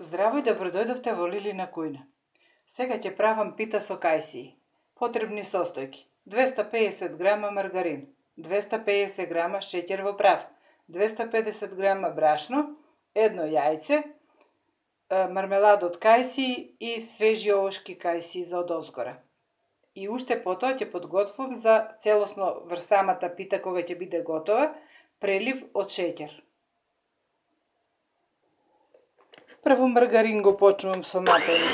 Здраво и добродојдовте во Лилина кујна. Сега ќе правам пита со кајсии. Потребни состојки: 250 грама маргарин, 250 грама шеќер во прав, 250 грама брашно, едно јајце, мармелада од кајсии и свежи овошки кајсии за одозгора. И уште потоа ќе подготвам за целосно врз самата пита кога ќе биде готова, прелив од шеќер. Прво маргарин го почнувам со матење.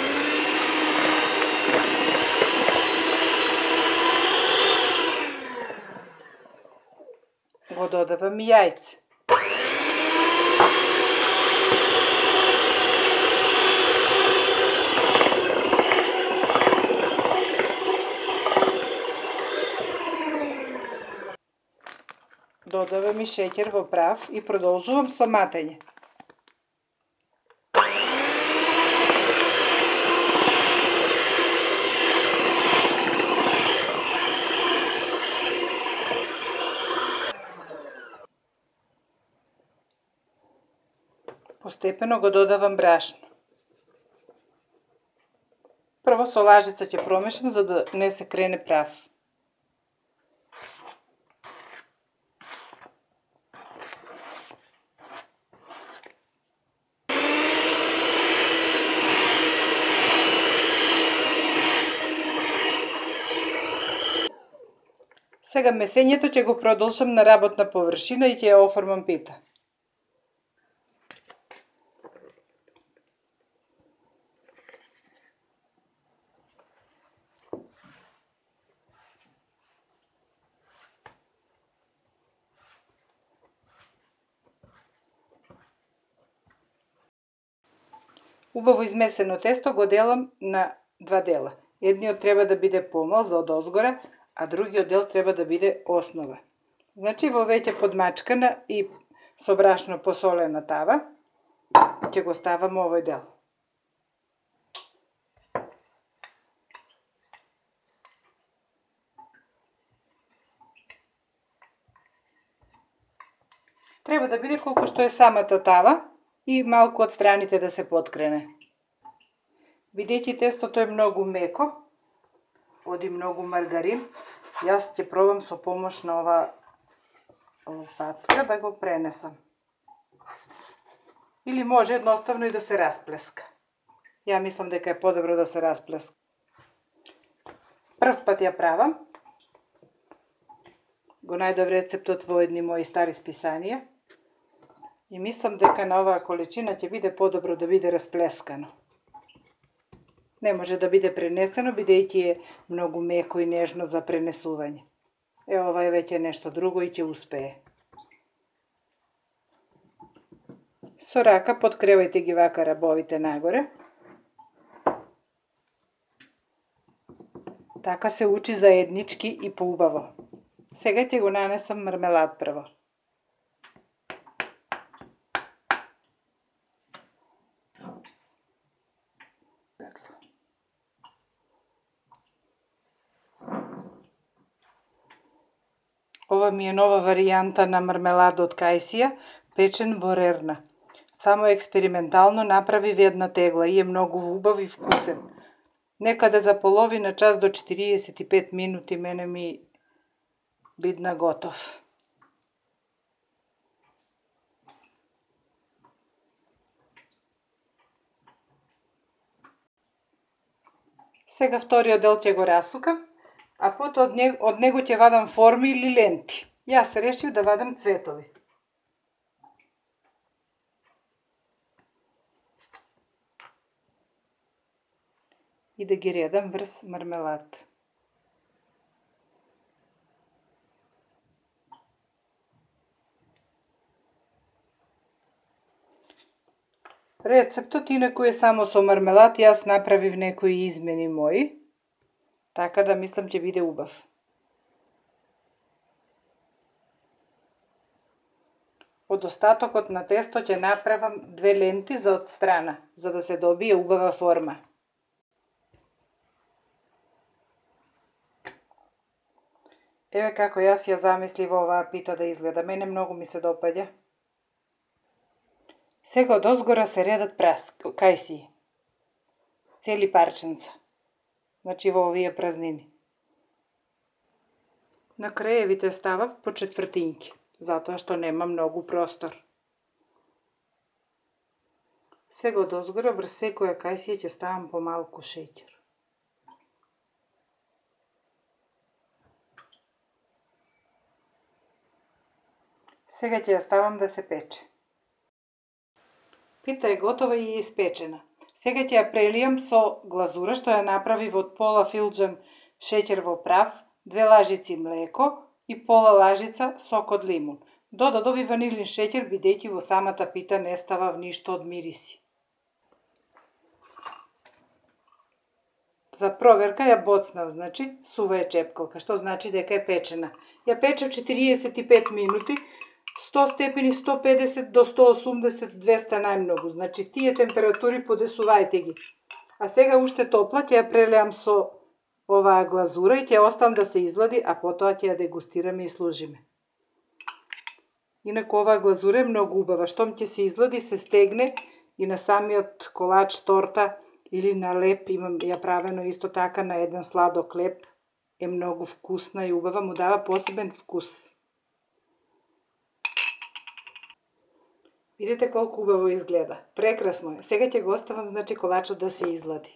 Го додавам јајце. Додавам и шеќер во прав и продолжувам со матење. Постепено го додавам брашно. Прво со лажица ќе промешам за да не се крене прав. Сега месењето ќе го продолжам на работна површина и ќе ја оформам пита. Убаво измесено тесто го делам на два дела. Едниот треба да биде помал за одозгора, а другиот дел треба да биде основа. Значи во веќе подмачкана и со брашно посолена тава ќе го ставам овој дел. Треба да биде колку што е самата тава и малку од страните да се поткрене. Бидејќи тестото е многу меко, оди многу маргарин, јас ќе пробам со помош на ова лопатка да го пренесам. Или може едноставно и да се расплеска. Ја мислам дека е подобро да се расплеска. Прв пат ја правам. Го најдов рецептот во едни мои стари списанија. И мислам дека на оваа количина ќе биде подобро да биде расплескано. Не може да биде пренесено, бидејќи е многу меко и нежно за пренесување. Ова е веќе нешто друго и ќе успее. Со рака подкревајте ги вака рабовите нагоре. Така се учи заеднички и поубаво. Сега ќе го нанесам мармелад прво. Ова ми е нова варијанта на мармелада од кајсија, печен во рерна. Само експериментално направив една тегла и е многу убав и вкусен. Некаде за половина час до 45 минути мене ми бидна готов. Сега вториот дел ќе го расукам, а потоа од него ќе вадам форми или ленти. Јас решив да вадам цветови. И да ги редам врз мармелад. Рецептот инаку е само со мармелад, јас направив некои измени мои, така да мислам ќе биде убав. Од остатокот на тесто ќе направам 2 ленти за од страна, за да се добие убава форма. Еве како јас ја замислив оваа пита да изгледа. Мене многу ми се допаѓа. Сега од озгора се редат кајсии. Цели парченца. Значи во овие празнини. На краевите ставав по четвртинки, затоа што нема многу простор. Сега од озгора врз секоја кајсија ќе ставам помалку шеќер. Сега ќе ја ставам да се пече. Пита е готова и е испечена. Сега ќе ја прелијам со глазура што ја направив од пола филџан шеќер во прав, 2 лажици млеко и пола лажица сок од лимун. Додадов и ванилин шеќер, бидејќи во самата пита не ставав ништо од мириси. За проверка ја боцнав, значи сува е чепкалка, што значи дека е печена. Ја печев 45 минути, 100 степени, 150 до 180, 200 најмногу. Значи тие температури подесувајте ги. А сега уште топла ќе ја прелеам со оваа глазура и ќе оставам да се излади, а потоа ќе ја дегустираме и служиме. Инаку оваа глазура е многу убава. Штом ќе се излади, се стегне и на самиот колач, торта или на леп, имам ја правено исто така на еден сладок леп, е многу вкусна и убава, му дава посебен вкус. Видите колку убаво изгледа. Прекрасно е. Сега ќе го оставам, значи, колачот да се излади.